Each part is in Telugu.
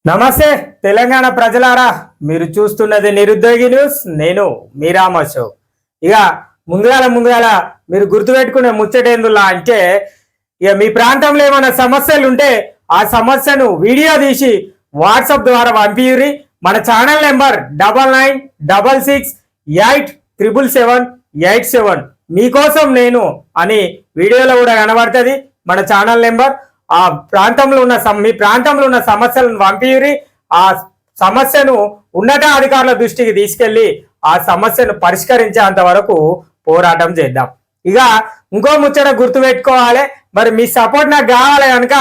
నమస్తే తెలంగాణ ప్రజలారా, మీరు చూస్తున్నది నిరుద్యోగి న్యూస్. నేను మీ రామశో. ఇక ముందుగాల మీరు గుర్తుపెట్టుకునే ముచ్చటేందులా అంటే, ఇక మీ ప్రాంతంలో ఏమైనా సమస్యలు ఉంటే ఆ సమస్యను వీడియో తీసి వాట్సాప్ ద్వారా పంపియురి. మన ఛానల్ నెంబర్ 9966877787 మీకోసం నేను అని వీడియోలో కూడా కనబడుతుంది. మన ఛానల్ నెంబర్ ఆ ప్రాంతంలో ఉన్న మీ ప్రాంతంలో ఉన్న సమస్యలను పంపియురి. ఆ సమస్యను ఉన్నతాధికారుల దృష్టికి తీసుకెళ్లి ఆ సమస్యను పరిష్కరించేంత వరకు పోరాటం చేద్దాం. ఇక ఇంకో ముచ్చట గుర్తుపెట్టుకోవాలి, మరి మీ సపోర్ట్ నాకు కావాలి కనుక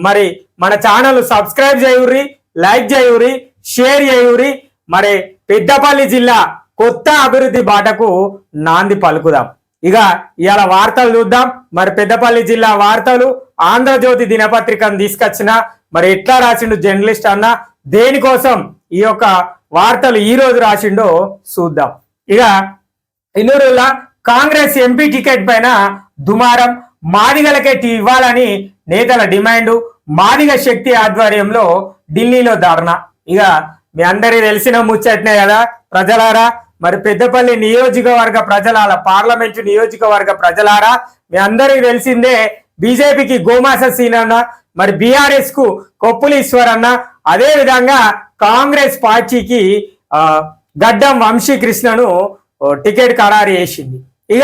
మరి మన ఛానల్ సబ్స్క్రైబ్ చేయుర్రి, లైక్ చేయుర్రి, షేర్ చేయుర్రి. మరి పెద్దపల్లి జిల్లా కొత్త అభివృద్ధి బాటకు నాంది పలుకుదాం. ఇక ఇవాళ వార్తలు చూద్దాం. మరి పెద్దపల్లి జిల్లా వార్తలు ఆంధ్రజ్యోతి దినపత్రికను తీసుకొచ్చిన మరి ఎట్లా రాసిండు జర్నలిస్ట్ అన్న, దేనికోసం ఈ యొక్క వార్తలు ఈ రోజు రాసిండో చూద్దాం. ఇక ఇన్నూరులో కాంగ్రెస్ ఎంపీ టికెట్ పైన దుమారం, మాదిగలకే ఇవ్వాలని నేతల డిమాండు, మాదిగ శక్తి ఆధ్వర్యంలో ఢిల్లీలో ధర్నా. ఇక మీ అందరికీ తెలిసిన ముచ్చట్నే కదా ప్రజలారా. మరి పెద్దపల్లి నియోజకవర్గ ప్రజలారా, పార్లమెంటు నియోజకవర్గ ప్రజలారా, మీ అందరికీ తెలిసిందే బీజేపీకి గోమాస సీన్ అన్న, మరి బీఆర్ఎస్ కు కొప్పులీశ్వర్ అన్న, అదే విధంగా కాంగ్రెస్ పార్టీకి గడ్డం వంశీకృష్ణను టికెట్ ఖరారు చేసింది. ఇక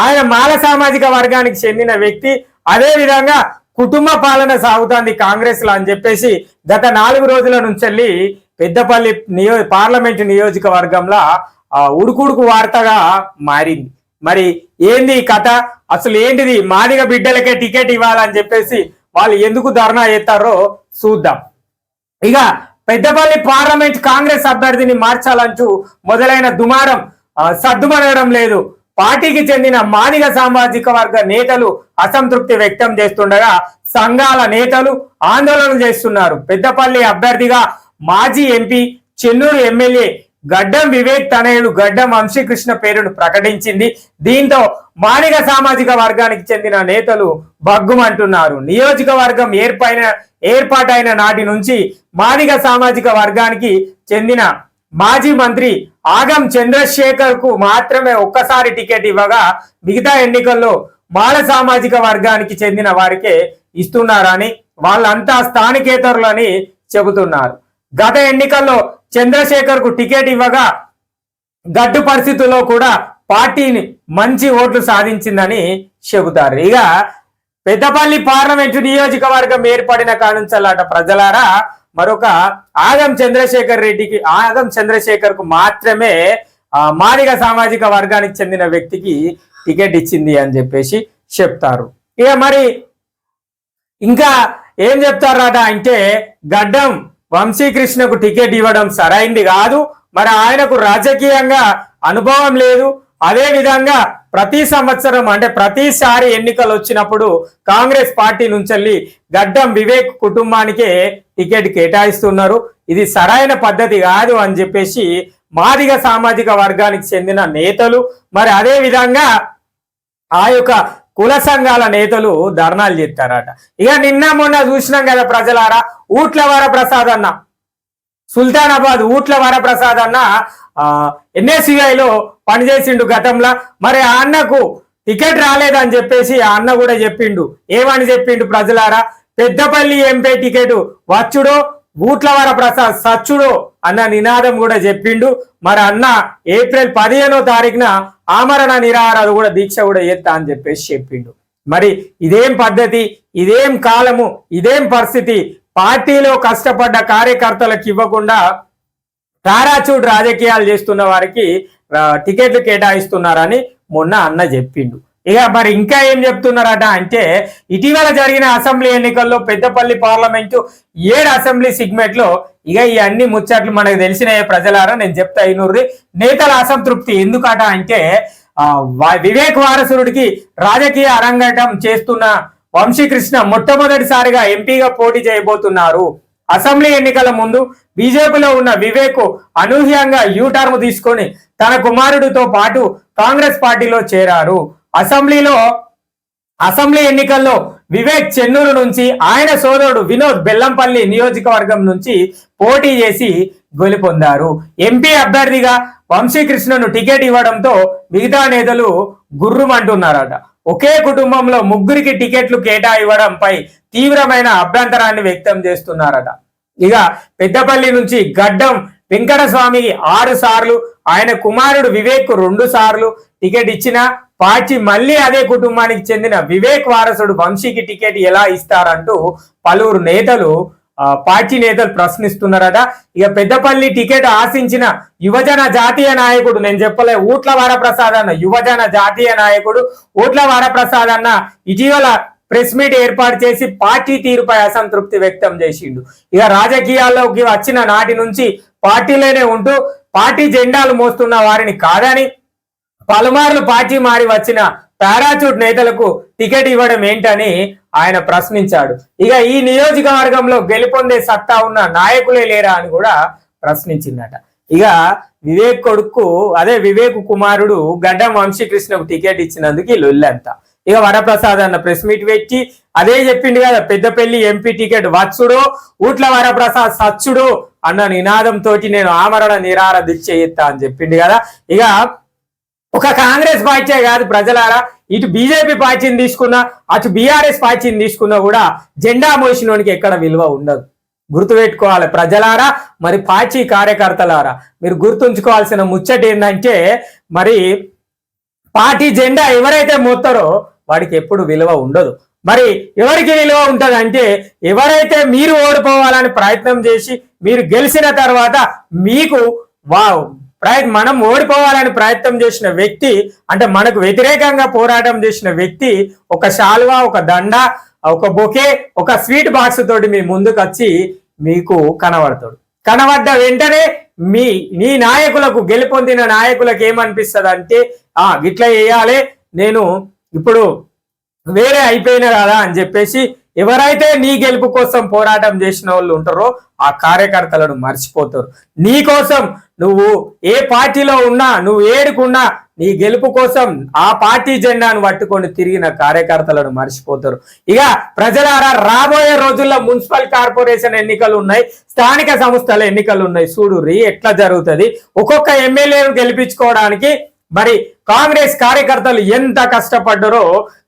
ఆయన మాల సామాజిక వర్గానికి చెందిన వ్యక్తి, అదే విధంగా కుటుంబ పాలన సాగుతుంది కాంగ్రెస్ లో అని చెప్పేసి గత 4 రోజుల నుంచి పెద్దపల్లి పార్లమెంటు నియోజకవర్గంలో ఉడుకుడుకు వార్తగా మారింది. మరి ఏంది కథ, అసలు ఏంటిది, మాదిగ బిడ్డలకే టికెట్ ఇవ్వాలని చెప్పేసి వాళ్ళు ఎందుకు ధర్నా చేస్తారో చూద్దాం. ఇక పెద్దపల్లి పార్లమెంట్ కాంగ్రెస్ అభ్యర్థిని మార్చాలంటూ మొదలైన దుమారం సద్దుమనడం లేదు. పార్టీకి చెందిన మాదిగ సామాజిక వర్గ నేతలు అసంతృప్తి వ్యక్తం చేస్తుండగా సంఘాల నేతలు ఆందోళన చేస్తున్నారు. పెద్దపల్లి అభ్యర్థిగా మాజీ ఎంపీ, చెన్నూరు ఎమ్మెల్యే గడ్డం వివేక్ తనయుడు గడ్డం వంశీకృష్ణ పేరును ప్రకటించింది. దీంతో మాదిగ సామాజిక వర్గానికి చెందిన నేతలు బగ్గుమంటున్నారు. నియోజకవర్గం ఏర్పాటైన నాటి నుంచి మాదిగ సామాజిక వర్గానికి చెందిన మాజీ మంత్రి ఆగం చంద్రశేఖర్ కు మాత్రమే ఒక్కసారి టికెట్ ఇవ్వగా మిగతా ఎన్నికల్లో మాల సామాజిక వర్గానికి చెందిన వారికే ఇస్తున్నారని, వాళ్ళంతా స్థానికేతరులని చెబుతున్నారు. గత ఎన్నికల్లో చంద్రశేఖర్ కు టికెట్ ఇవ్వగా గడ్డు పరిస్థితుల్లో కూడా పార్టీని మంచి ఓట్లు సాధించిందని చెబుతారు. ఇక పెద్దపల్లి పార్లమెంటు నియోజకవర్గం ఏర్పడిన కానుంచలాట ప్రజలారా, మరొక ఆగం చంద్రశేఖర్ కు మాత్రమే మాదిగ సామాజిక వర్గానికి చెందిన వ్యక్తికి టికెట్ ఇచ్చింది అని చెప్పేసి చెప్తారు. ఇక మరి ఇంకా ఏం చెప్తారట అంటే, గడ్డం వంశీకృష్ణకు టికెట్ ఇవ్వడం సరైంది కాదు, మరి ఆయనకు రాజకీయంగా అనుభవం లేదు. అదే విధంగా ప్రతి సంవత్సరం అంటే ప్రతిసారి ఎన్నికలు వచ్చినప్పుడు కాంగ్రెస్ పార్టీ నుంచి గడ్డం వివేక్ కుటుంబానికే టికెట్ కేటాయిస్తున్నారు. ఇది సరైన పద్ధతి కాదు అని చెప్పేసి మాదిగ సామాజిక వర్గానికి చెందిన నేతలు, మరి అదే విధంగా ఆ యొక్క కుల సంఘాల నేతలు ధర్నాలు చేస్తారట. ఇక నిన్న మొన్న చూసినాం కదా ప్రజలారా, ఊట్ల వరప్రసాద్ అన్న, సుల్తానాబాద్ ఊట్ల వరప్రసాద్ అన్న ఎన్ఎస్యుఐలో పనిచేసిండు గతంలో. మరి ఆ అన్నకు టికెట్ రాలేదని చెప్పేసి ఆ అన్న కూడా చెప్పిండు. ఏమని చెప్పిండు ప్రజలారా, పెద్దపల్లి ఎంపీ టికెట్ వచ్చుడో ఊట్ల వరప్రసాద్ సచ్చుడో అన్న నినాదం కూడా చెప్పిండు. మరి అన్న ఏప్రిల్ 15వ తారీఖున ఆమరణ నిరాహార కూడా దీక్ష కూడా చేస్తా అని చెప్పేసి చెప్పిండు. మరి ఇదేం పద్ధతి, ఇదేం కాలము, ఇదేం పరిస్థితి, పార్టీలో కష్టపడ్డ కార్యకర్తలకు ఇవ్వకుండా తారాచూడ్ రాజకీయాలు చేస్తున్న వారికి టికెట్లు కేటాయిస్తున్నారని మొన్న అన్న చెప్పిండు. ఇక మరి ఇంకా ఏం చెప్తున్నారట అంటే, ఇటీవల జరిగిన అసెంబ్లీ ఎన్నికల్లో పెద్దపల్లి పార్లమెంటు 7 అసెంబ్లీ సిగ్మెంట్ లో ఇక ఈ అన్ని ముచ్చట్లు మనకు తెలిసిన ప్రజలారా నేను చెప్తా ఇన్నూరి. నేతల అసంతృప్తి ఎందుకట అంటే, వివేక్ వారసుడికి రాజకీయ అరంగేటం చేస్తున్న వంశీకృష్ణ మొట్టమొదటిసారిగా ఎంపీగా పోటీ చేయబోతున్నారు. అసెంబ్లీ ఎన్నికల ముందు బీజేపీలో ఉన్న వివేక్ అనూహ్యంగా యూటర్న్ తీసుకొని తన కుమారుడితో పాటు కాంగ్రెస్ పార్టీలో చేరారు. అసెంబ్లీ ఎన్నికల్లో వివేక్ చెన్నూరు నుంచి, ఆయన సోదరుడు వినోద్ బెల్లంపల్లి నియోజకవర్గం నుంచి పోటీ చేసి గెలుపొందారు. ఎంపీ అభ్యర్థిగా వంశీకృష్ణను టికెట్ ఇవ్వడంతో మిగతా నేతలు గుర్రుమంటున్నారట. ఒకే కుటుంబంలో ముగ్గురికి టికెట్లు కేటాయివ్వడంపై తీవ్రమైన అభ్యంతరాన్ని వ్యక్తం చేస్తున్నారట. ఇక పెద్దపల్లి నుంచి గడ్డం వెంకటస్వామికి 6 సార్లు, ఆయన కుమారుడు వివేక్ 2 సార్లు టికెట్ ఇచ్చిన పార్టీ మళ్ళీ అదే కుటుంబానికి చెందిన వివేక్ వారసుడు వంశీకి టికెట్ ఎలా ఇస్తారంటూ పలువురు నేతలు పార్టీ నేతలు ప్రశ్నిస్తున్నారట. ఇక పెద్దపల్లి టికెట్ ఆశించిన యువజన జాతీయ నాయకుడు, నేను చెప్పలే, ఊట్ల వరప్రసాద్ అన్న, యువజన జాతీయ నాయకుడు ఊట్ల వరప్రసాద్ అన్న ఇటీవల ప్రెస్ మీట్ ఏర్పాటు చేసి పార్టీ తీరుపై అసంతృప్తి వ్యక్తం చేసిండు. ఇక రాజకీయాల్లోకి వచ్చిన నాటి నుంచి పార్టీలోనే ఉంటూ పార్టీ జెండాలు మోస్తున్న వారిని కాదని పలుమార్లు పార్టీ మారి వచ్చిన పారాచూట్ నేతలకు టికెట్ ఇవ్వడం ఏంటని ఆయన ప్రశ్నించాడు. ఇక ఈ నియోజకవర్గంలో గెలుపొందే సత్తా ఉన్న నాయకులే లేరా అని కూడా ప్రశ్నించిందట. ఇక వివేక్ కొడుకు, అదే వివేక్ కుమారుడు గడ్డం వంశీకృష్ణకు టికెట్ ఇచ్చినందుకు ఈ లొల్లంతా. ఇక వరప్రసాద్ అన్న ప్రెస్ మీట్ పెట్టి అదే చెప్పిండు కదా, పెద్దపల్లి ఎంపీ టికెట్ వచ్చుడు, ఊట్ల వరప్రసాద్ సచ్చుడు అన్న నినాదంతో నేను ఆమరణ నిరాహార దీక్ష చేస్తా అని చెప్పిండు కదా. ఇక ఒక కాంగ్రెస్ పార్టీ కాదు ప్రజలారా, ఇటు బీజేపీ పార్టీని తీసుకున్నా, అటు బీఆర్ఎస్ పార్టీని తీసుకున్నా కూడా జెండా మోసినోనికి ఎక్కడ విలువ ఉండదు. గుర్తుపెట్టుకోవాలి ప్రజలారా, మరి పార్టీ కార్యకర్తలారా, మీరు గుర్తుంచుకోవాల్సిన ముచ్చట ఏంటంటే, మరి పార్టీ జెండా ఎవరైతే మోస్తారో వాడికి ఎప్పుడు విలువ ఉండదు. మరి ఎవరికి విలువ ఉంటుంది అంటే, ఎవరైతే మీరు ఓడిపోవాలని ప్రయత్నం చేసి మీరు గెలిచిన తర్వాత మీకు మనం ఓడిపోవాలని ప్రయత్నం చేసిన వ్యక్తి, అంటే మనకు వ్యతిరేకంగా పోరాటం చేసిన వ్యక్తి ఒక శాల్వా, ఒక దండ, ఒక బొకే, ఒక స్వీట్ బాక్స్ తోటి మీ ముందుకు వచ్చి మీకు కనబడతాడు. కనబడ్డ వెంటనే మీ నాయకులకు, గెలుపొందిన నాయకులకు ఏమనిపిస్తుంది అంటే, గిట్లా చేయాలి, నేను ఇప్పుడు వేరే అయిపోయినా కదా అని చెప్పేసి ఎవరైతే నీ గెలుపు కోసం పోరాటం చేసిన వాళ్ళు ఉంటారో ఆ కార్యకర్తలను మర్చిపోతారు. నీ కోసం నువ్వు ఏ పార్టీలో ఉన్నా, నువ్వు ఏడుకున్నా, నీ గెలుపు కోసం ఆ పార్టీ జెండాను పట్టుకొని తిరిగిన కార్యకర్తలను మర్చిపోతారు. ఇక ప్రజలారా, రాబోయే రోజుల్లో మున్సిపల్ కార్పొరేషన్ ఎన్నికలు ఉన్నాయి, స్థానిక సంస్థల ఎన్నికలు ఉన్నాయి. చూడుర్రి ఎట్లా జరుగుతుంది. ఒక్కొక్క ఎమ్మెల్యేను గెలిపించుకోవడానికి మరి కాంగ్రెస్ కార్యకర్తలు ఎంత కష్టపడ్డారో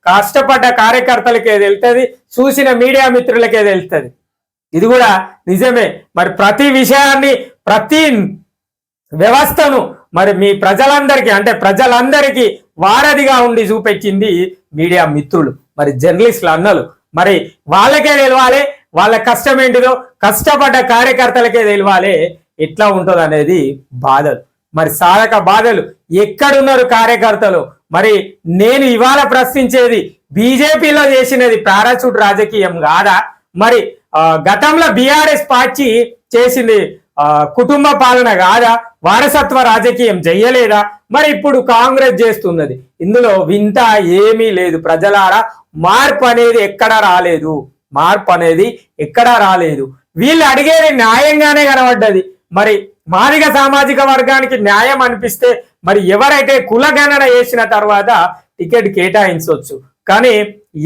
కష్టపడ్డ కార్యకర్తలకే తెలుస్తుంది, చూసిన మీడియా మిత్రులకే తెలుస్తుంది. ఇది కూడా నిజమే. మరి ప్రతి విషయాన్ని, ప్రతి వ్యవస్థను మరి మీ ప్రజలందరికీ, అంటే ప్రజలందరికీ వారధిగా ఉండి చూపెట్టింది మీడియా మిత్రులు, మరి జర్నలిస్టులు అన్నలు. మరి వాళ్ళకే తెలవాలి వాళ్ళ కష్టం ఏంటిదో, కష్టపడ్డ కార్యకర్తలకే తెలవాలి ఎట్లా ఉంటుంది అనేది బాధలు. మరి సాధక బాధలు ఎక్కడున్నారు కార్యకర్తలు? మరి నేను ఇవాళ ప్రశ్నించేది, బీజేపీలో చేసినది పారాచూట్ రాజకీయం కాదా? మరి గతంలో బీఆర్ఎస్ పార్టీ చేసింది కుటుంబ పాలన కాదా? వారసత్వ రాజకీయం చెయ్యలేదా? మరి ఇప్పుడు కాంగ్రెస్ చేస్తున్నది. ఇందులో వింత ఏమీ లేదు ప్రజలారా. మార్పు అనేది ఎక్కడా రాలేదు, మార్పు అనేది ఎక్కడా రాలేదు. వీళ్ళు అడిగేది న్యాయంగానే కనబడ్డది. మరి మాదిగ సామాజిక వర్గానికి న్యాయం అనిపిస్తే మరి ఎవరైతే కులగణన చేసిన తర్వాత టికెట్ కేటాయించవచ్చు, కానీ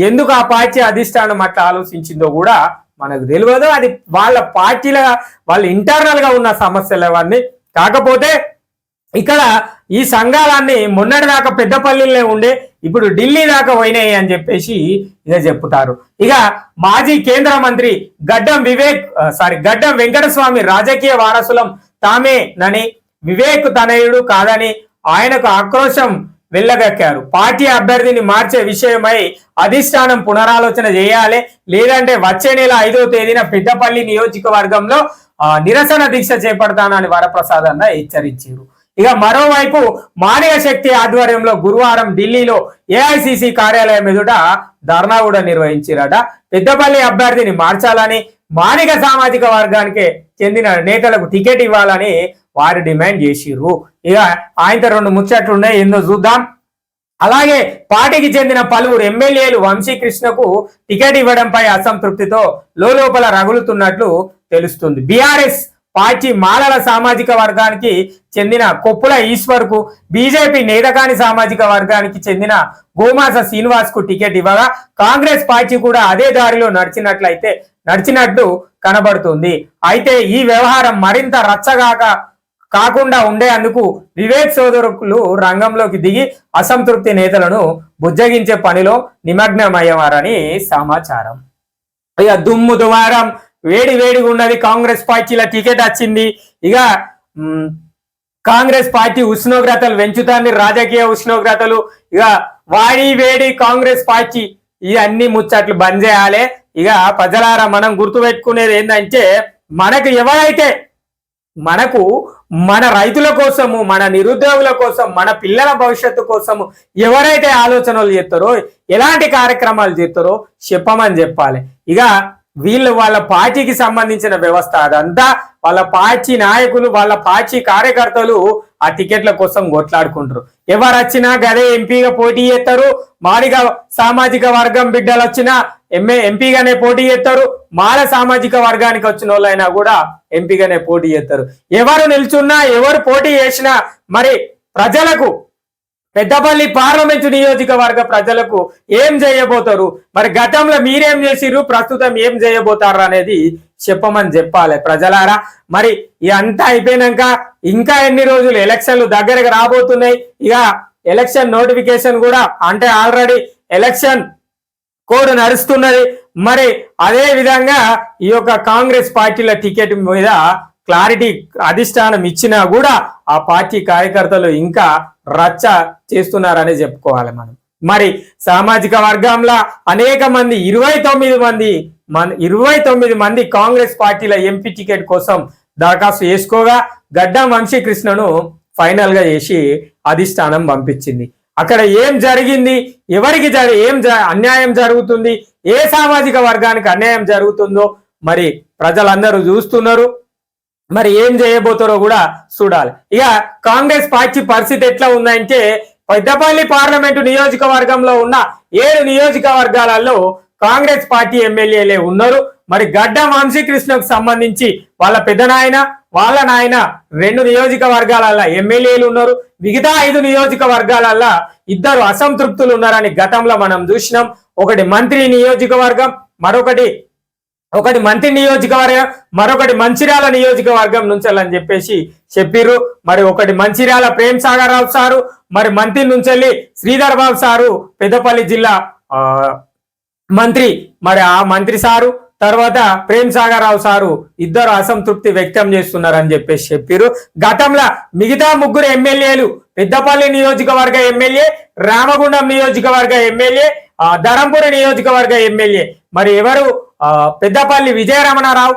ఎందుకు ఆ పార్టీ అధిష్టానం అట్లా ఆలోచించిందో కూడా మనకు తెలియదు. అది వాళ్ళ పార్టీల, వాళ్ళ ఇంటర్నల్ గా ఉన్న సమస్యలు అవన్నీ. కాకపోతే ఇక్కడ ఈ సంఘాలన్నీ మొన్నటి దాకా పెద్దపల్లిలో ఉండే, ఇప్పుడు ఢిల్లీ దాకా పోయినాయి అని చెప్పేసి ఇదే చెప్తారు. ఇక మాజీ కేంద్ర మంత్రి గడ్డం వెంకటస్వామి రాజకీయ వారసులం తామేనని, వివేక్ తనయుడు కాదని ఆయనకు ఆక్రోశం వెళ్ళగక్కారు. పార్టీ అభ్యర్థిని మార్చే విషయమై అధిష్టానం పునరాలోచన చేయాలి, లేదంటే వచ్చే నెల 5వ తేదీన పెద్దపల్లి నియోజకవర్గంలో నిరసన దీక్ష చేపడతానని వరప్రసాద్ అన్న హెచ్చరించారు. ఇక మరోవైపు మాదిగ శక్తి ఆధ్వర్యంలో గురువారం ఢిల్లీలో ఏఐసిసి కార్యాలయం ఎదుట ధర్నా కూడా నిర్వహించారట. పెద్దపల్లి అభ్యర్థిని మార్చాలని, మాదిగ సామాజిక వర్గానికి చెందిన నేతలకు టికెట్ ఇవ్వాలని వారు డిమాండ్ చేసిర్రు. ఇక ఆయనతో 2 ముచ్చట్లు ఉన్నాయి, ఏందో చూద్దాం. అలాగే పార్టీకి చెందిన పలువురు ఎమ్మెల్యేలు వంశీకృష్ణకు టికెట్ ఇవ్వడంపై అసంతృప్తితో లోపల రగులుతున్నట్లు తెలుస్తుంది. బీఆర్ఎస్ పార్టీ మాలల సామాజిక వర్గానికి చెందిన కొప్పుల ఈశ్వర్ కు, బీజేపీ నేతకాని సామాజిక వర్గానికి చెందిన గోమాస శ్రీనివాస్ కు టికెట్ ఇవ్వగా కాంగ్రెస్ పార్టీ కూడా అదే దారిలో నడిచినట్లు కనబడుతుంది. అయితే ఈ వ్యవహారం మరింత కాకుండా ఉండేందుకు వివేక్ సోదరులు రంగంలోకి దిగి అసంతృప్తి నేతలను బుజ్జగించే పనిలో నిమగ్నమయ్యేవారని సమాచారం. ఇక దుమ్ము దుమారం వేడిగా ఉన్నది. కాంగ్రెస్ పార్టీల టికెట్ వచ్చింది. ఇక కాంగ్రెస్ పార్టీ ఉష్ణోగ్రతలు పెంచుతాన్ని, రాజకీయ ఉష్ణోగ్రతలు. ఇక వేడి కాంగ్రెస్ పార్టీ ఇవన్నీ ముచ్చట్లు బంద్ చేయాలి. ఇక ప్రజలారా మనం గుర్తుపెట్టుకునేది ఏంటంటే మనకు మన రైతుల కోసము, మన నిరుద్యోగుల కోసం, మన పిల్లల భవిష్యత్తు కోసము ఎవరైతే ఆలోచనలు చేస్తారో, ఎలాంటి కార్యక్రమాలు చేస్తారో చెప్పమని చెప్పాలి. ఇక వాళ్ళ పార్టీకి సంబంధించిన వ్యవస్థ అదంతా వాళ్ళ పార్టీ నాయకులు, వాళ్ళ పార్టీ కార్యకర్తలు ఆ టికెట్ల కోసం కొట్లాడుకుంటారు. ఎవరు వచ్చినా గదే ఎంపీగా పోటీ చేస్తారు. మాదిగ సామాజిక వర్గం బిడ్డలు వచ్చినా ఎంపీగానే పోటీ చేస్తారు. మాల సామాజిక వర్గానికి వచ్చిన వాళ్ళైనా కూడా ఎంపీగానే పోటీ చేస్తారు. ఎవరు నిల్చున్నా, ఎవరు పోటీ చేసినా మరి ప్రజలకు, పెద్దపల్లి పార్లమెంటు నియోజకవర్గ ప్రజలకు ఏం చేయబోతారు, మరి గతంలో మీరేం చేసిర్రు, ప్రస్తుతం ఏం చేయబోతారు అనేది చెప్పమని చెప్పాలి ప్రజలారా. మరి ఇదంతా అయిపోయినాక ఇంకా ఎన్ని రోజులు ఎలక్షన్లు దగ్గరకు రాబోతున్నాయి. ఇక ఎలక్షన్ నోటిఫికేషన్ కూడా అంటే ఆల్రెడీ ఎలక్షన్ కోడ్ నడుస్తున్నది. మరి అదే విధంగా ఈ యొక్క కాంగ్రెస్ పార్టీల టికెట్ మీద క్లారిటీ అధిష్టానం ఇచ్చినా కూడా ఆ పార్టీ కార్యకర్తలు ఇంకా రచ్చ చేస్తున్నారని చెప్పుకోవాలి మనం. మరి సామాజిక వర్గంలో అనేక మంది 29 మంది కాంగ్రెస్ పార్టీల ఎంపీ టికెట్ కోసం దరఖాస్తు చేసుకోగా గడ్డం వంశీకృష్ణను ఫైనల్ గా చేసి అధిష్టానం పంపించింది. అక్కడ ఏం జరిగింది, ఎవరికి అన్యాయం జరుగుతుంది, ఏ సామాజిక వర్గానికి అన్యాయం జరుగుతుందో మరి ప్రజలందరూ చూస్తున్నారు. మరి ఏం చేయబోతారో కూడా చూడాలి. ఇక కాంగ్రెస్ పార్టీ పరిస్థితి ఎట్లా ఉందంటే పెద్దపల్లి పార్లమెంటు నియోజకవర్గంలో ఉన్న 7 నియోజకవర్గాలలో కాంగ్రెస్ పార్టీ ఎమ్మెల్యేలే ఉన్నారు. మరి గడ్డం వంశీకృష్ణకు సంబంధించి వాళ్ళ పెద్దనాయన, వాళ్ళ నాయన 2 నియోజకవర్గాలలో ఎమ్మెల్యేలు ఉన్నారు. మిగతా 5 నియోజకవర్గాలలో 2 అసంతృప్తులు ఉన్నారని గతంలో మనం చూసినాం. ఒకటి మంత్రి నియోజకవర్గం, ఒకటి మంత్రి నియోజకవర్గం, మరొకటి మంచిర్యాల నియోజకవర్గం నుంచి అని చెప్పేసి చెప్పిర్రు. మరి ఒకటి మంచిర్యాల ప్రేమ్ సాగర్ రావు సారు, మరి మంత్రి నుంచి శ్రీధర్ బాబు సారు పెద్దపల్లి జిల్లా మంత్రి. మరి ఆ మంత్రి సారు తర్వాత ప్రేమ్ సాగర్ రావు సారు 2 అసంతృప్తి వ్యక్తం చేస్తున్నారని చెప్పేసి చెప్పిర్రు. గతంలో మిగతా 3 ఎమ్మెల్యేలు పెద్దపల్లి నియోజకవర్గ ఎమ్మెల్యే, రామగుండం నియోజకవర్గ ఎమ్మెల్యే, ధరంపూర్ నియోజకవర్గ ఎమ్మెల్యే మరి ఎవరు పెద్దపల్లి విజయరమణారావు,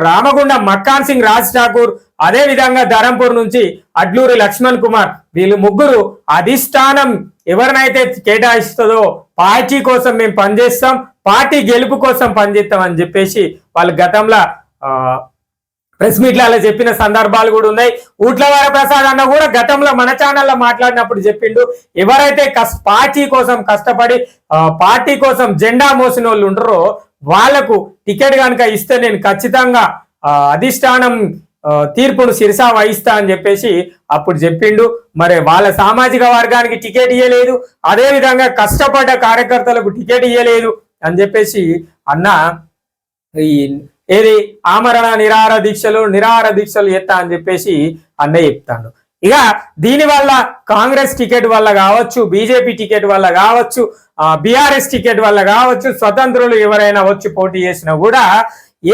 రామగుండం మక్కాన్ సింగ్ రాజ్ ఠాకూర్, అదే విధంగా ధరంపూర్ నుంచి అడ్లూరి లక్ష్మణ్ కుమార్. వీళ్ళు 3 అధిష్టానం ఎవరినైతే కేటాయిస్తుందో పార్టీ కోసం మేము పనిచేస్తాం, పార్టీ గెలుపు కోసం పనిచేస్తాం అని చెప్పేసి వాళ్ళు గతంలో ప్రెస్ మీట్లలో చెప్పిన సందర్భాలు కూడా ఉన్నాయి. ఊట్లవార ప్రసాద్ అన్న కూడా గతంలో మన ఛానల్లో మాట్లాడినప్పుడు చెప్పిండు, ఎవరైతే పార్టీ కోసం కష్టపడి పార్టీ కోసం జెండా మోసిన వాళ్ళు ఉంటారో వాళ్లకు టికెట్ కనుక ఇస్తే నేను ఖచ్చితంగా అధిష్టానం తీర్పును శిరసా వహిస్తా అని చెప్పేసి అప్పుడు చెప్పిండు. మరి వాళ్ళ సామాజిక వర్గానికి టికెట్ ఇవ్వలేదు, అదే విధంగా కష్టపడ్డ కార్యకర్తలకు టికెట్ ఇవ్వలేదు అని చెప్పేసి అన్న ఆమరణ నిరాహార దీక్షలు ఎత్తా అని చెప్పేసి అన్నయ్య చెప్తాడు. ఇక దీని వల్ల కాంగ్రెస్ టికెట్ వల్ల కావచ్చు, బీజేపీ టికెట్ వల్ల కావచ్చు, బీఆర్ఎస్ టికెట్ వల్ల కావచ్చు, స్వతంత్రులు ఎవరైనా వచ్చి పోటీ చేసినా కూడా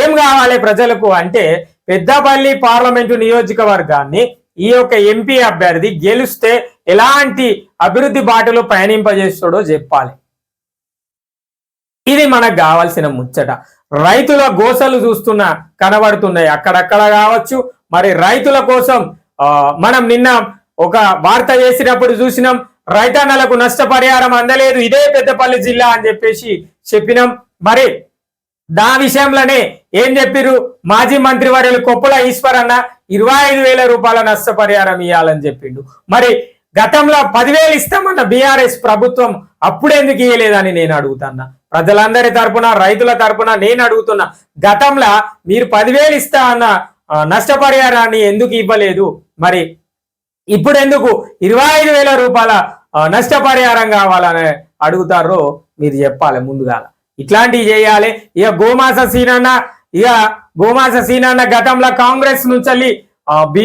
ఏం కావాలి ప్రజలకు అంటే పెద్దపల్లి పార్లమెంటు నియోజకవర్గాన్ని ఈ యొక్క ఎంపీ అభ్యర్థి గెలిస్తే ఎలాంటి అభివృద్ధి బాటలో పయనింపజేస్తాడో చెప్పాలి. ఇది మనకు కావాల్సిన ముచ్చట. రైతుల గోసలు కనబడుతున్నాయి అక్కడక్కడ కావచ్చు. మరి రైతుల కోసం మనం నిన్న ఒక వార్త చేసినప్పుడు చూసినాం, రైతన్నలకు నష్టపరిహారం అందలేదు ఇదే పెద్దపల్లి జిల్లా అని చెప్పేసి చెప్పినాం. మరి దా విషయంలోనే ఏం చెప్పిరు, మాజీ మంత్రి వర్యులు కొప్పుల ఈశ్వర్ అన్న 25,000 రూపాయల నష్టపరిహారం ఇవ్వాలని చెప్పిండు. మరి గతంలో 10,000 ఇస్తామన్న బీఆర్ఎస్ ప్రభుత్వం అప్పుడెందుకు ఇవ్వలేదని నేను అడుగుతున్నా. ప్రజలందరి తరపున, రైతుల తరపున నేను అడుగుతున్నా, గతంలో మీరు 10,000 ఇస్తా అన్న నష్టపరిహారాన్ని ఎందుకు ఇవ్వలేదు, మరి ఇప్పుడు ఎందుకు 25,000 రూపాయల నష్టపరిహారం కావాలని అడుగుతారో మీరు చెప్పాలి ముందుగా. ఇట్లాంటివి చేయాలి. ఇక గోమాస సీనన్న గతంలో కాంగ్రెస్ నుంచి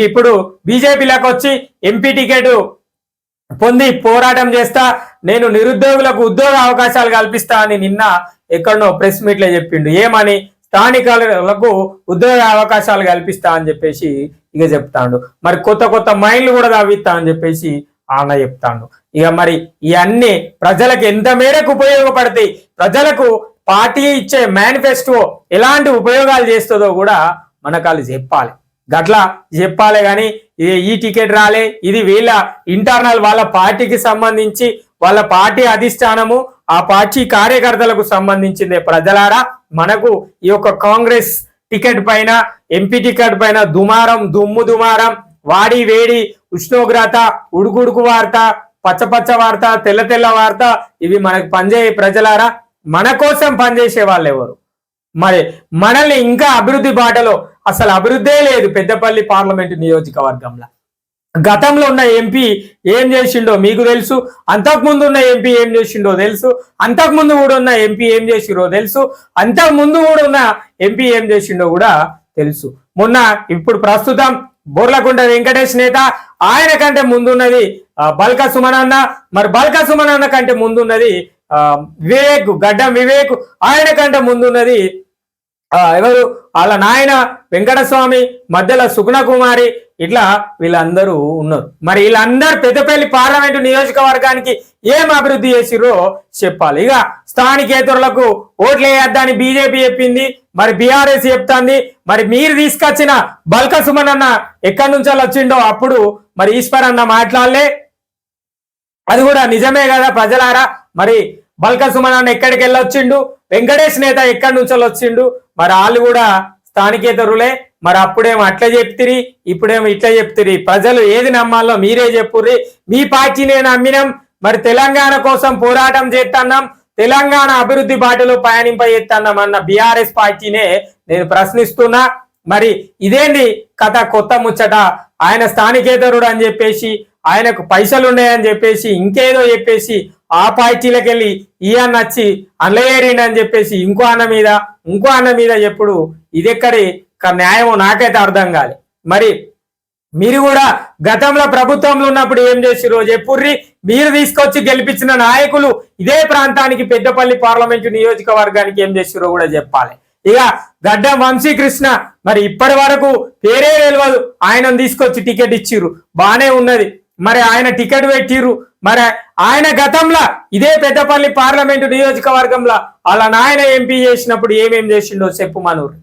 ఇప్పుడు బీజేపీలోకి వచ్చి ఎంపీ టికెట్ పొంది పోరాటం చేస్తా, నేను నిరుద్యోగులకు ఉద్యోగ అవకాశాలు కల్పిస్తా అని నిన్న ఎక్కడనో ప్రెస్ మీట్లో చెప్పిండు. ఏమని? స్థానికులకు ఉద్యోగ అవకాశాలు కల్పిస్తా అని చెప్పేసి ఇక చెప్తాడు. మరి కొత్త మైండ్లు కూడా తవ్విస్తా అని చెప్పేసి ఆయన చెప్తాడు. ఇక మరి ఇవన్నీ ప్రజలకు ఎంత మేరకు ఉపయోగపడతాయి, ప్రజలకు పార్టీ ఇచ్చే మేనిఫెస్టో ఎలాంటి ఉపయోగాలు చేస్తుందో కూడా మనకు వాళ్ళు చెప్పాలి. గట్లా చెప్పాలి. కానీ ఈ టికెట్ రాలే, ఇది వీళ్ళ ఇంటర్నల్ వాళ్ళ పార్టీకి సంబంధించి, వాళ్ళ పార్టీ అధిష్టానము ఆ పార్టీ కార్యకర్తలకు సంబంధించిందే. ప్రజలారా, మనకు ఈ యొక్క కాంగ్రెస్ టికెట్ పైన, ఎంపీ టికెట్ పైన దుమ్ము దుమారం, వాడి వేడి, ఉష్ణోగ్రత, ఉడుకుడుకు వార్త, పచ్చ వార్త, తెల్ల వార్త, ఇవి మనకు పనిచేయ. ప్రజలారా, మన కోసం పనిచేసే వాళ్ళు ఎవరు? మరి మనల్ని ఇంకా అభివృద్ధి బాటలో, అసలు అభివృద్ధే లేదు పెద్దపల్లి పార్లమెంటు నియోజకవర్గంలో. గతంలో ఉన్న ఎంపీ ఏం చేసిండో మీకు తెలుసు, అంతకుముందు ఉన్న ఎంపీ ఏం చేసిండో తెలుసు, అంతకుముందు కూడా ఉన్న ఎంపీ ఏం చేసిండో తెలుసు, అంతకుముందు కూడా ఉన్న ఎంపీ ఏం చేసిండో కూడా తెలుసు. మొన్న ఇప్పుడు ప్రస్తుతం బోర్లకుంట వెంకటేష్ నేత, ఆయన కంటే ముందున్నది బల్క సుమనన్న, మరి బల్క సుమనన్న కంటే ముందున్నది గడ్డం వివేక్, ఆయన కంటే ముందున్నది ఎవరు వాళ్ళ నాయన వెంకటస్వామి, మధ్యలో సుగుణ కుమారి, ఇట్లా వీళ్ళందరూ ఉన్నారు. మరి వీళ్ళందరూ పెద్దపల్లి పార్లమెంటు నియోజకవర్గానికి ఏం అభివృద్ధి చేసిరో చెప్పాలి. ఇక స్థానికేతరులకు ఓట్లు వేయద్దని బీజేపీ చెప్పింది, మరి బీఆర్ఎస్ చెప్తాంది. మరి మీరు తీసుకొచ్చిన బల్క సుమన్ అన్న ఎక్కడి నుంచి వచ్చిండో అప్పుడు మరి ఈశ్వర్ అన్న మాట్లాడలే, అది కూడా నిజమే కదా ప్రజలారా. మరి బల్క సుమన్ అన్న ఎక్కడికి వెళ్ళొచ్చిండు, వెంకటేష్ నేత ఎక్కడి నుంచి వచ్చిండు, మరి వాళ్ళు కూడా స్థానికేతరులే. మరి అప్పుడేమో అట్లా చెప్తిరి, ఇప్పుడేమో ఇట్లా చెప్తిరి. ప్రజలు ఏది నమ్మాలో మీరే చెప్పుర్రి. మీ పార్టీనే నమ్మినాం, మరి తెలంగాణ కోసం పోరాటం చేస్తున్నాం, తెలంగాణ అభివృద్ధి బాటలో పయనింపజేస్తున్నాం అన్న బీఆర్ఎస్ పార్టీనే నేను ప్రశ్నిస్తున్నా. మరి ఇదేంది కథ, కొత్త ముచ్చట? ఆయన స్థానికేతరుడు అని చెప్పేసి, ఆయనకు పైసలు ఉన్నాయని చెప్పేసి, ఇంకేదో చెప్పేసి ఆ పార్టీలకు వెళ్ళి ఈ అన్న వచ్చి అల్లయేరిండి అని చెప్పేసి ఇంకో అన్న మీద ఎప్పుడు ఇదెక్కడి న్యాయమో నాకైతే అర్థం కాలే. మరి మీరు కూడా గతంలో ప్రభుత్వంలో ఉన్నప్పుడు ఏం చేసిరో చెప్పుర్రి. మీరు తీసుకొచ్చి గెలిపించిన నాయకులు ఇదే ప్రాంతానికి పెద్దపల్లి పార్లమెంటు నియోజకవర్గానికి ఏం చేసిరో కూడా చెప్పాలి. ఇక గడ్డం వంశీకృష్ణ, మరి ఇప్పటి వరకు పేరే తెలియదు, ఆయనను తీసుకొచ్చి టికెట్ ఇచ్చిర్రు, బానే ఉన్నది. మరి ఆయన టికెట్ పెట్టిర్రు, మరి ఆయన గతంలో ఇదే పెద్దపల్లి పార్లమెంటు నియోజకవర్గంలో అలా నాయన ఎంపీ చేసినప్పుడు ఏమేం చేసిండో చెప్పు మనూరు.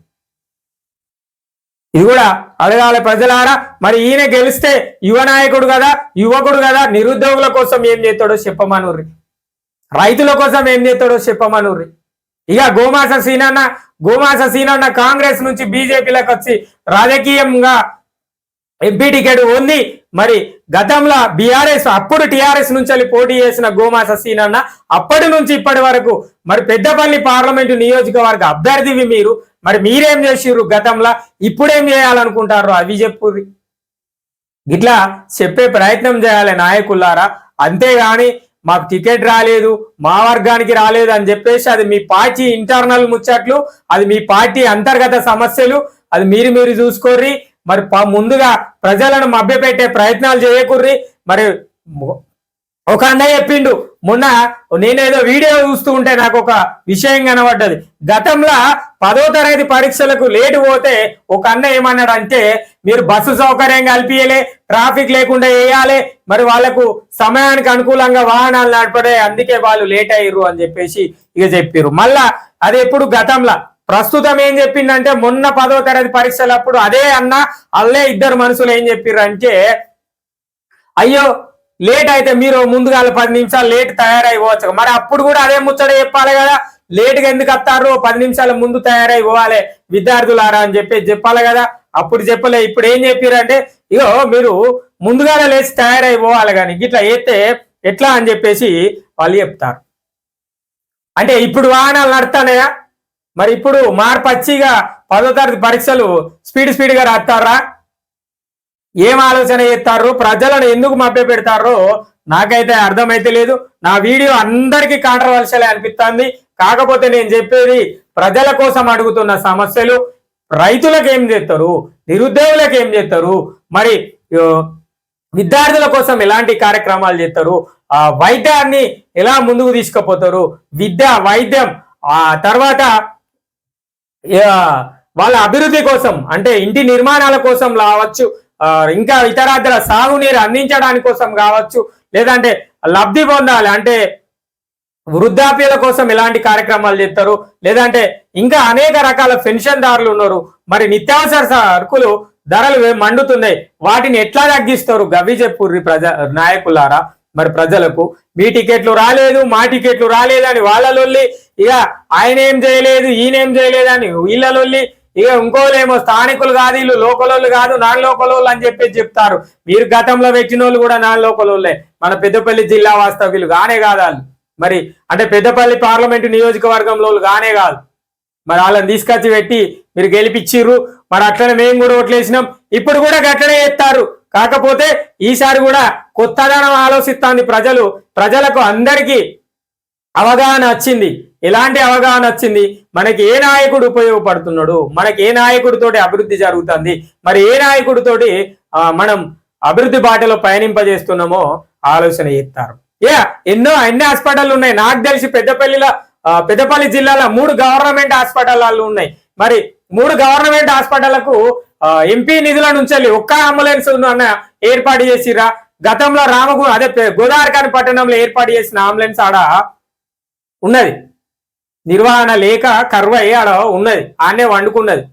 ఇది కూడా అడగాలి ప్రజలారా. మరి ఈయన గెలిస్తే యువ నాయకుడు కదా, యువకుడు కదా, నిరుద్యోగుల కోసం ఏం చేస్తాడో చెప్పమనూర్రి, రైతుల కోసం ఏం చేస్తాడో చెప్పమనూర్రి. ఇక గోమాస సీనన్న కాంగ్రెస్ నుంచి బీజేపీలకు వచ్చి రాజకీయంగా ఎంపీ టికెట్ ఉంది. మరి గతంలో బీఆర్ఎస్, అప్పుడు టీఆర్ఎస్ నుంచి పోటీ చేసిన గోమాస సీనన్న అప్పటి నుంచి ఇప్పటి వరకు మరి పెద్దపల్లి పార్లమెంటు నియోజకవర్గ అభ్యర్థివి మీరు. మరి మీరేం చేసిర్రు గతంలో, ఇప్పుడేం చేయాలనుకుంటారు అవి చెప్పుర్రి. ఇట్లా చెప్పే ప్రయత్నం చేయాలి నాయకులారా. అంతేగాని మాకు టికెట్ రాలేదు, మా వర్గానికి రాలేదు అని చెప్పేసి అది మీ పార్టీ ఇంటర్నల్ ముచ్చట్లు, అది మీ పార్టీ అంతర్గత సమస్యలు, అది మీరు చూసుకోర్రి. మరి ముందుగా ప్రజలను మభ్యపెట్టే ప్రయత్నాలు చేయకుర్రి. మరి ఒక అన్నయ్య చెప్పిండు మొన్న, నేనేదో వీడియో చూస్తూ ఉంటే నాకు ఒక విషయం కనబడ్డది. గతంలో 10వ తరగతి పరీక్షలకు లేటు పోతే ఒక అన్న ఏమన్నాడంటే, మీరు బస్సు సౌకర్యం కల్పియలే, ట్రాఫిక్ లేకుండా వేయాలి, మరి వాళ్ళకు సమయానికి అనుకూలంగా వాహనాలు నడపడే, అందుకే వాళ్ళు లేట్ అయ్యారు అని చెప్పేసి ఇక చెప్పారు. మళ్ళా అది ఎప్పుడు గతంలో. ప్రస్తుతం ఏం చెప్పిందంటే, మొన్న 10వ తరగతి పరీక్షలప్పుడు అదే అన్న అల్లే ఇద్దరు మనుషులు ఏం చెప్పారు అంటే, అయ్యో లేట్ అయితే మీరు ముందుగా 10 నిమిషాలు లేట్ తయారైపోవచ్చు. మరి అప్పుడు కూడా అదే ముచ్చట చెప్పాలి కదా, లేటుగా ఎందుకు వస్తారు, 10 నిమిషాల ముందు తయారైపోవాలి విద్యార్థులారా అని చెప్పాలి కదా. అప్పుడు చెప్పలే. ఇప్పుడు ఏం చెప్పారంటే, ఇగో మీరు ముందుగా లేచి తయారైపోవాలి, కానీ ఇట్లా అయితే ఎట్లా అని చెప్పేసి వాళ్ళు చెప్తారు. అంటే ఇప్పుడు వాహనాలు నడుతున్నాయా? మరి ఇప్పుడు మార్పచ్చిగా 10వ తరగతి పరీక్షలు స్పీడ్ గా రాస్తారా? ఏం ఆలోచన చేస్తారో, ప్రజలను ఎందుకు మభ్య పెడతారో నాకైతే అర్థమైతే లేదు. నా వీడియో అందరికీ కాంట్రవర్షియల్ అనిపిస్తుంది. కాకపోతే నేను చెప్పేది ప్రజల కోసం అడుగుతున్న సమస్యలు. రైతులకు ఏం చేస్తారు, నిరుద్యోగులకు ఏం చేస్తారు, మరి విద్యార్థుల కోసం ఎలాంటి కార్యక్రమాలు చేస్తారు, వైద్యాన్ని ఎలా ముందుకు తీసుకుపోతారు, వైద్యం తర్వాత వాళ్ళ అభివృద్ధి కోసం అంటే ఇంటి నిర్మాణాల కోసం కావచ్చు, ఇంకా ఇతరాతర సాగునీరు అందించడానికి కోసం కావచ్చు, లేదంటే లబ్ధి పొందాలి అంటే వృద్ధాప్యుల కోసం ఎలాంటి కార్యక్రమాలు చేస్తారు, లేదంటే ఇంకా అనేక రకాల పెన్షన్దారులు ఉన్నారు. మరి నిత్యావసర సరుకులు ధరలు మండుతున్నాయి, వాటిని ఎట్లా తగ్గిస్తారు? గవి చెప్పుర్రి నాయకులారా. మరి ప్రజలకు మీ టికెట్లు రాలేదు, మా టికెట్లు రాలేదని వాళ్ళలొల్లి, ఇక ఆయన ఏం చేయలేదు, ఈయనేం చేయలేదని వీళ్ళలొల్లి, ఇక ఇంకోలేమో స్థానికులు కాదు, వీళ్ళు లోకలోళ్ళు కాదు, నాన్ లోకలోళ్ళు అని చెప్పేసి చెప్తారు. మీరు గతంలో పెట్టిన వాళ్ళు కూడా నాన్ లోకలోళ్ళే. మన పెద్దపల్లి జిల్లా వాస్తవ్యులు గానే కాదు వాళ్ళు. మరి అంటే పెద్దపల్లి పార్లమెంటు నియోజకవర్గంలో గానే కాదు. మరి వాళ్ళని తీసుకొచ్చి పెట్టి మీరు గెలిపించిర్రు. మరి అట్లనే మేము కూడా ఓట్లేసినాం, ఇప్పుడు కూడా గట్లనే చేస్తారు. కాకపోతే ఈసారి కూడా కొత్తదనం ఆలోచిస్తుంది ప్రజలకు అందరికీ అవగాహన వచ్చింది. ఎలాంటి అవగాహన వచ్చింది? మనకి ఏ నాయకుడు ఉపయోగపడుతున్నాడు, మనకి ఏ నాయకుడితోటి అభివృద్ధి జరుగుతుంది, మరి ఏ నాయకుడితోటి మనం అభివృద్ధి బాటలో పయనింపజేస్తున్నామో ఆలోచన చేస్తారు. ఎన్ని హాస్పిటల్ ఉన్నాయి. నాకు తెలిసి పెద్దపల్లి జిల్లాలో 3 గవర్నమెంట్ హాస్పిటల్ ఉన్నాయి. మరి 3 గవర్నమెంట్ హాస్పిటళ్లకు ఎంపీ నిధుల నుంచి ఒక్క అంబులెన్స్ ఏర్పాటు చేసిరా? గతంలో గోదావరిఖని పట్టణంలో ఏర్పాటు చేసిన అంబులెన్స్ ఆడ ఉన్నది, నిర్వహణ లేక కరువై ఆడ ఉన్నది, ఆడనే వండుకున్నది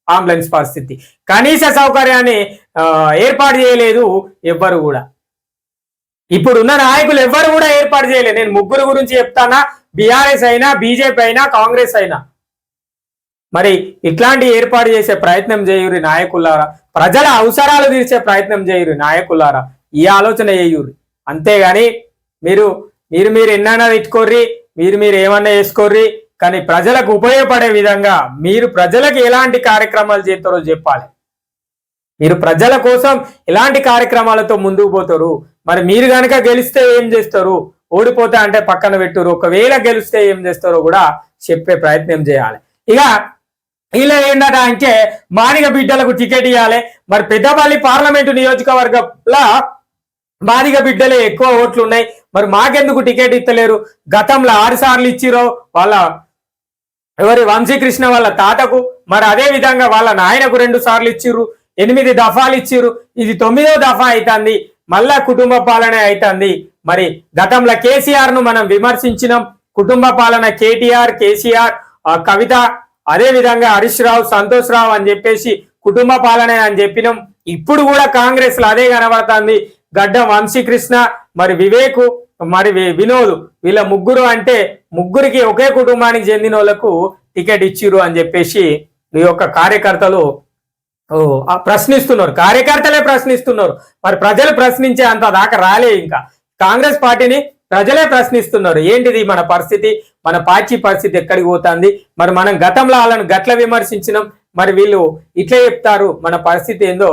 అంబులెన్స్ పరిస్థితి. కనీస సౌకర్యాన్ని ఏర్పాటు చేయలేదు ఎవ్వరు కూడా. ఇప్పుడున్న నాయకులు ఎవ్వరు కూడా ఏర్పాటు చేయలేదు. నేను ముగ్గురు గురించి చెప్తానా, బీఆర్ఎస్ అయినా, బీజేపీ అయినా, కాంగ్రెస్ అయినా. మరి ఇట్లాంటి ఏర్పాటు చేసే ప్రయత్నం చేయురి నాయకులారా. ప్రజల అవసరాలు తీర్చే ప్రయత్నం చేయురి నాయకులారా. ఈ ఆలోచన చేయురి. అంతేగాని మీరు ఎన్నైనా తెచ్చుకోర్రి, మీరు ఏమన్నా వేసుకోర్రి, కానీ ప్రజలకు ఉపయోగపడే విధంగా మీరు ప్రజలకు ఎలాంటి కార్యక్రమాలు చేస్తారో చెప్పాలి. మీరు ప్రజల కోసం ఎలాంటి కార్యక్రమాలతో ముందుకు పోతారు. మరి మీరు కనుక గెలిస్తే ఏం చేస్తారు, ఓడిపోతే అంటే పక్కన పెట్టురు, ఒకవేళ గెలిస్తే ఏం చేస్తారో కూడా చెప్పే ప్రయత్నం చేయాలి. ఇక ఇలా ఏంటంటే అంటే మాదిగ బిడ్డలకు టికెట్ ఇవ్వాలి. మరి పెద్దపల్లి పార్లమెంటు నియోజకవర్గంలో మాదిగ బిడ్డలే ఎక్కువ ఓట్లు ఉన్నాయి. మరి మాకెందుకు టికెట్ ఇస్తలేరు? గతంలో 6 సార్లు ఇచ్చిరో వాళ్ళ వంశీకృష్ణ వాళ్ళ తాతకు, మరి అదే విధంగా వాళ్ళ నాయనకు 2 సార్లు ఇచ్చిర్రు, 8 దఫాలు ఇచ్చిర్రు. ఇది 9వ దఫా అవుతుంది. మళ్ళా కుటుంబ పాలన అవుతుంది. మరి గతంలో కేసీఆర్ ను మనం విమర్శించినాం. కుటుంబ పాలన కేటీఆర్, కేసీఆర్, కవిత, అదే విధంగా హరీష్ రావు, సంతోష్ రావు అని చెప్పేసి కుటుంబ పాలన అని చెప్పినాం. ఇప్పుడు కూడా కాంగ్రెస్ లో అదే కనబడుతుంది. గడ్డం వంశీకృష్ణ, మరి వివేక్, మరి వినోద్, వీళ్ళ ముగ్గురు అంటే ముగ్గురికి ఒకే కుటుంబానికి చెందిన వాళ్ళకు టికెట్ ఇచ్చిరు అని చెప్పేసి ఈ యొక్క కార్యకర్తలు ప్రశ్నిస్తున్నారు. కార్యకర్తలే ప్రశ్నిస్తున్నారు. మరి ప్రజలు ప్రశ్నించే అంత దాకా రాలే. ఇంకా కాంగ్రెస్ పార్టీని ప్రజలే ప్రశ్నిస్తున్నారు. ఏంటిది మన పరిస్థితి, మన పార్టీ పరిస్థితి ఎక్కడికి పోతుంది? మరి మనం గతంలో వాళ్ళను గట్ల విమర్శించినాం, మరి వీళ్ళు ఇట్లా చెప్తారు, మన పరిస్థితి ఏందో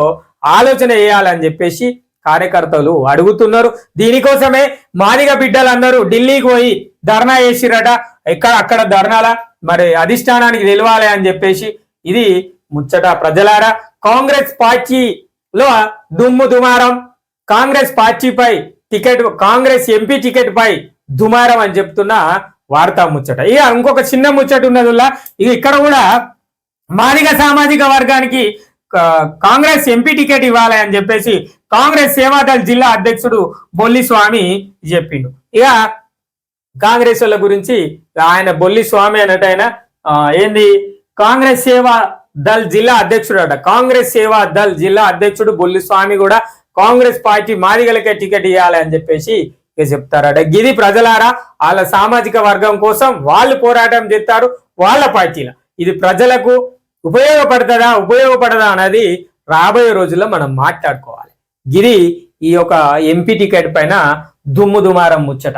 ఆలోచన చేయాలని చెప్పేసి కార్యకర్తలు అడుగుతున్నారు. దీనికోసమే మాదిగ బిడ్డలందరూ ఢిల్లీకి పోయి ధర్నా చేసిరట. అక్కడ ధర్నాల మరి అధిష్టానానికి తెలవాలి అని చెప్పేసి. ఇది ముచ్చట ప్రజలారా. కాంగ్రెస్ పార్టీలో దుమ్ము దుమారం, కాంగ్రెస్ పార్టీపై టికెట్, కాంగ్రెస్ ఎంపీ టికెట్ పై దుమారం అని చెప్తున్న వార్తా ముచ్చట. ఇక ఇంకొక చిన్న ముచ్చట ఉన్నదిలా, ఇక్కడ కూడా మాదిగ సామాజిక వర్గానికి కాంగ్రెస్ ఎంపీ టికెట్ ఇవ్వాలి అని చెప్పేసి కాంగ్రెస్ సేవాదళ్ జిల్లా అధ్యక్షుడు బొల్లి స్వామి చెప్పిండు. ఇక కాంగ్రెస్ వాళ్ళ గురించి ఆయన బొల్లి స్వామి అన్నట్టయినా ఏంది కాంగ్రెస్ సేవా దళ్ జిల్లా అధ్యక్షుడు అట. కాంగ్రెస్ సేవా దళ్ జిల్లా అధ్యక్షుడు బొల్లి స్వామి కూడా కాంగ్రెస్ పార్టీ మాదిగలకే టికెట్ ఇవ్వాలి అని చెప్పేసి చెప్తారట. గిది ప్రజలారా, వాళ్ళ సామాజిక వర్గం కోసం వాళ్ళు పోరాటం చేస్తారు వాళ్ళ పార్టీలో. ఇది ప్రజలకు ఉపయోగపడదా అనేది రాబోయే రోజుల్లో మనం మాట్లాడుకోవాలి. గిది ఈ యొక్క ఎంపీ టికెట్ పైన దుమ్ము దుమారం ముచ్చట.